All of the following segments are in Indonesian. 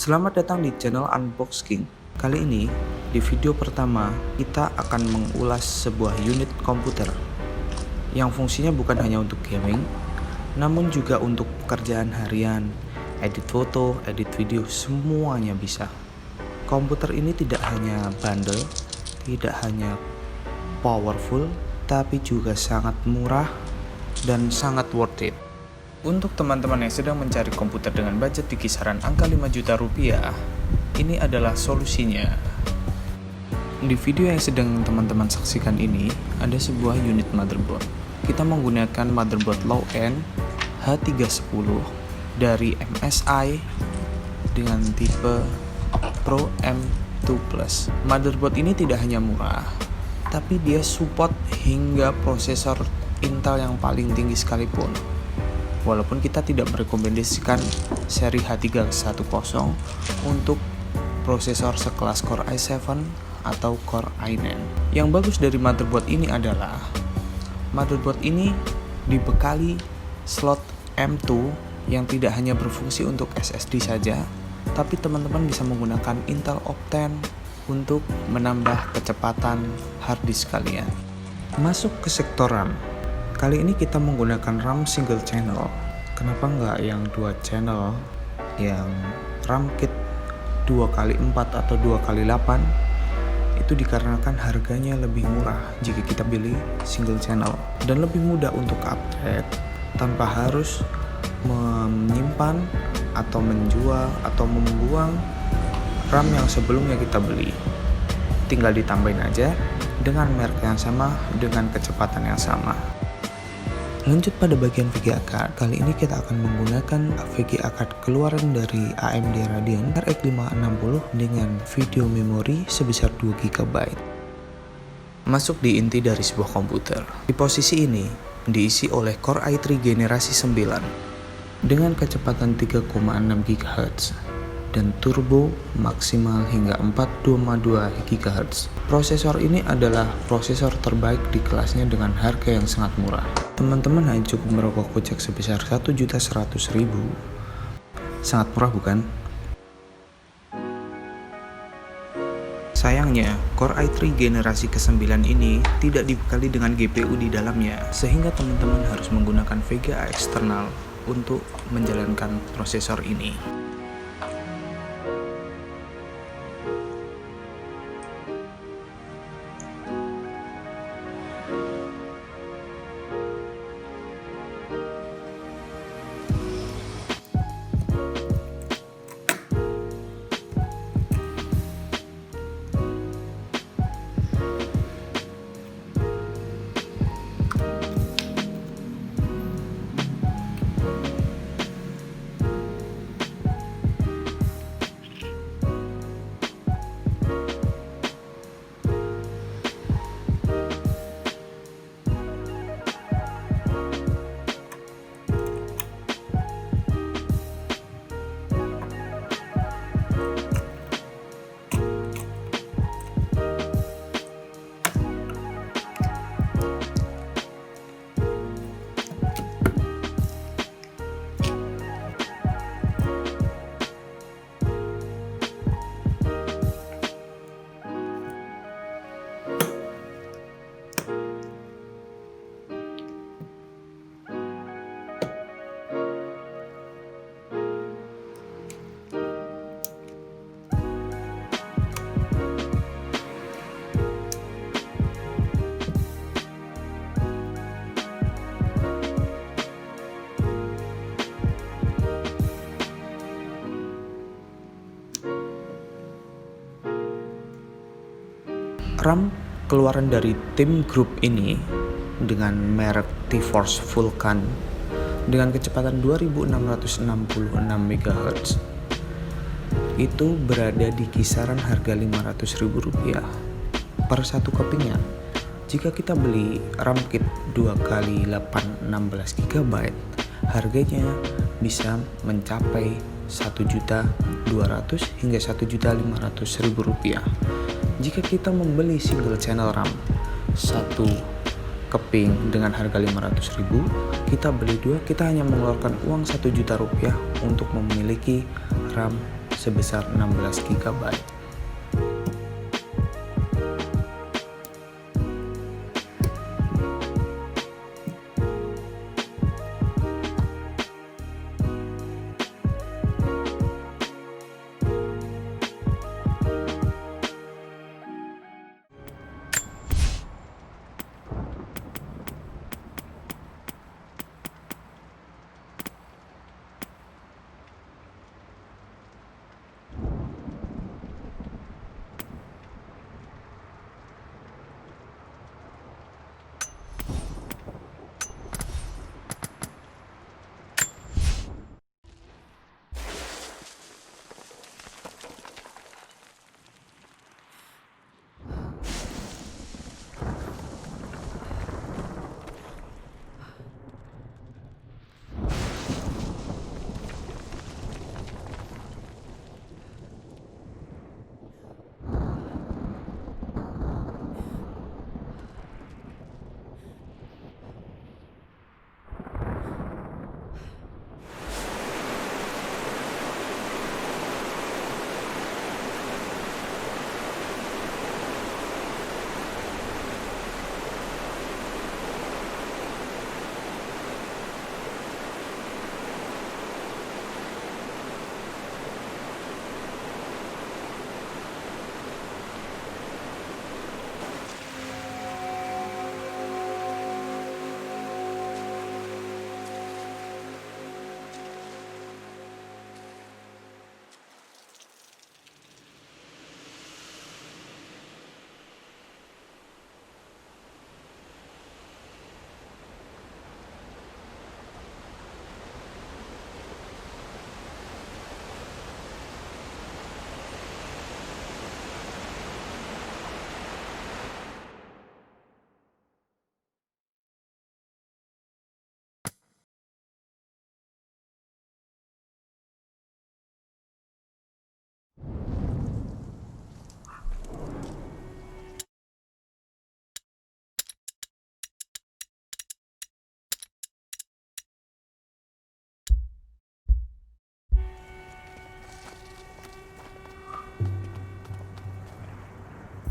Selamat datang di channel Unboxing. Kali ini, di video pertama, kita akan mengulas sebuah unit komputer yang fungsinya bukan hanya untuk gaming, namun juga untuk pekerjaan harian, edit foto, edit video, semuanya bisa. Komputer ini tidak hanya bandel, tidak hanya powerful, tapi juga sangat murah dan sangat worth it. Untuk teman-teman yang sedang mencari komputer dengan budget di kisaran angka 5 juta rupiah, ini adalah solusinya. Di video yang sedang teman-teman saksikan ini, ada sebuah unit motherboard. Kita menggunakan motherboard low-end H310 dari MSI dengan tipe Pro M2 Plus. Motherboard ini tidak hanya murah, tapi dia support hingga prosesor Intel yang paling tinggi sekalipun. Walaupun kita tidak merekomendasikan seri H310 untuk prosesor sekelas Core i7 atau Core i9. Yang bagus dari motherboard ini adalah motherboard ini dibekali slot M2 yang tidak hanya berfungsi untuk SSD saja, tapi teman-teman bisa menggunakan Intel Optane untuk menambah kecepatan hard disk kalian. Masuk ke sektor RAM. Kali ini kita menggunakan RAM single channel. Kenapa nggak yang 2 channel? Yang RAM kit 2x4 atau 2x8? Itu dikarenakan harganya lebih murah jika kita beli single channel dan lebih mudah untuk upgrade tanpa harus menyimpan atau menjual atau membuang RAM yang sebelumnya kita beli. Tinggal ditambahin aja dengan merek yang sama, dengan kecepatan yang sama. Lanjut pada bagian VGA card, kali ini kita akan menggunakan VGA card keluaran dari AMD Radeon RX 560 dengan video memori sebesar 2 GB. Masuk di inti dari sebuah komputer. Di posisi ini diisi oleh Core i3 generasi 9 dengan kecepatan 3,6 GHz dan turbo maksimal hingga 4,2 GHz. Prosesor ini adalah prosesor terbaik di kelasnya dengan harga yang sangat murah. Teman-teman hanya cukup merogoh kocek sebesar 1.100.000. Sangat murah bukan? Sayangnya, Core i3 generasi ke-9 ini tidak dibekali dengan GPU di dalamnya, sehingga teman-teman harus menggunakan VGA eksternal untuk menjalankan prosesor ini. RAM keluaran dari tim grup ini dengan merek T-Force Vulkan dengan kecepatan 2666 MHz itu berada di kisaran harga Rp500.000 per satu kepingnya. Jika kita beli RAM kit 2x8 16 GB, harganya bisa mencapai Rp1.200.000 hingga Rp1.500.000. Jika kita membeli single channel RAM satu keping dengan harga 500.000, kita beli dua, kita hanya mengeluarkan uang 1 juta rupiah untuk memiliki RAM sebesar 16 GB.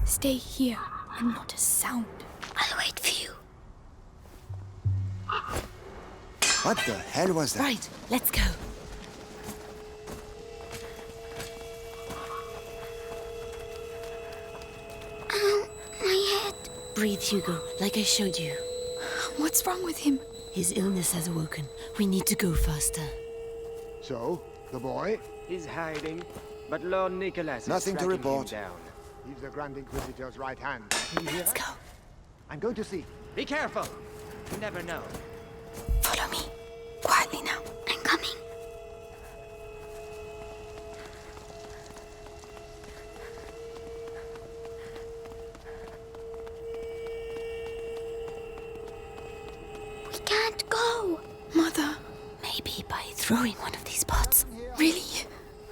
Stay here and not a sound. I'll wait for you. What the hell was that? Right, let's go. My head. Breathe, Hugo, like I showed you. What's wrong with him? His illness has awoken. We need to go faster. So, the boy? He's hiding, but Lord Nicholas Nothing is to tracking report. him down. He's the Grand Inquisitor's right hand. Let's go. I'm going to see. Be careful! You never know. Follow me. Quietly now. I'm coming. We can't go. Mother. Maybe by throwing one of these pots. Really?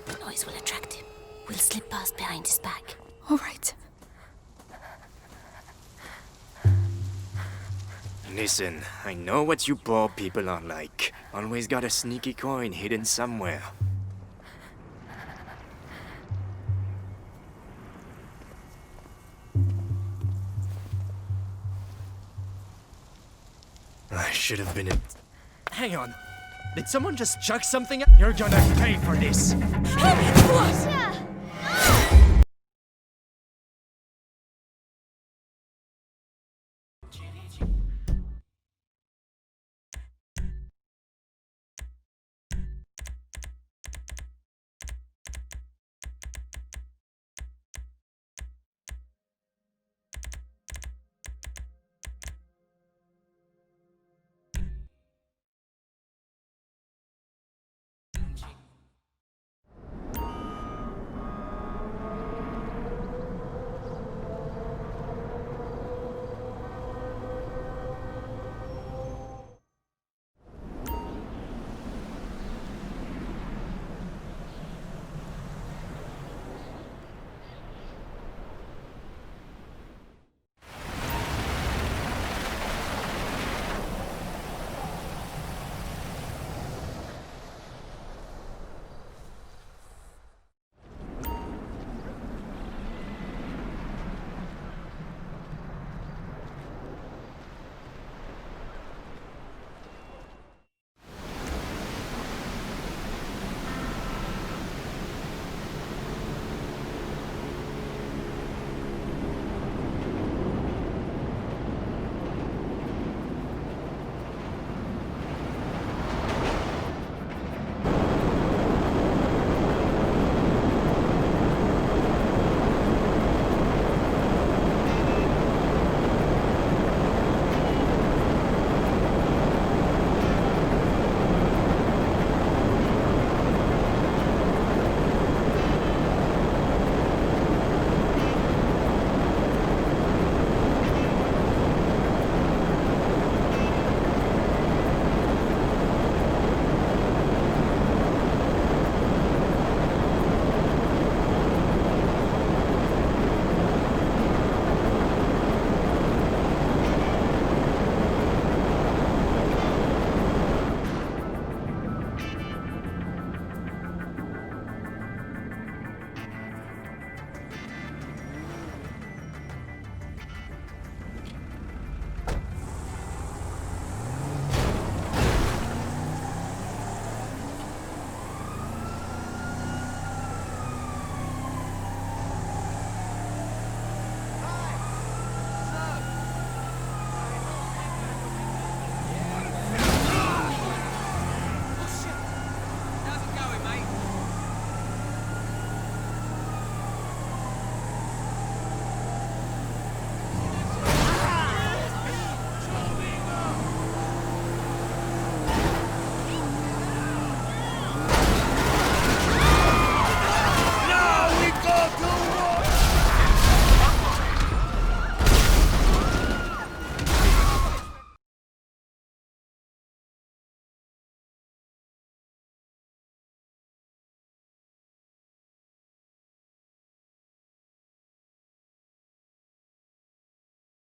The noise will attract him. We'll slip past behind his back. All right. Listen, I know what you poor people are like. Always got a sneaky coin hidden somewhere. I should have been in... Hang on. Did someone just chuck something? You're gonna pay for this. What?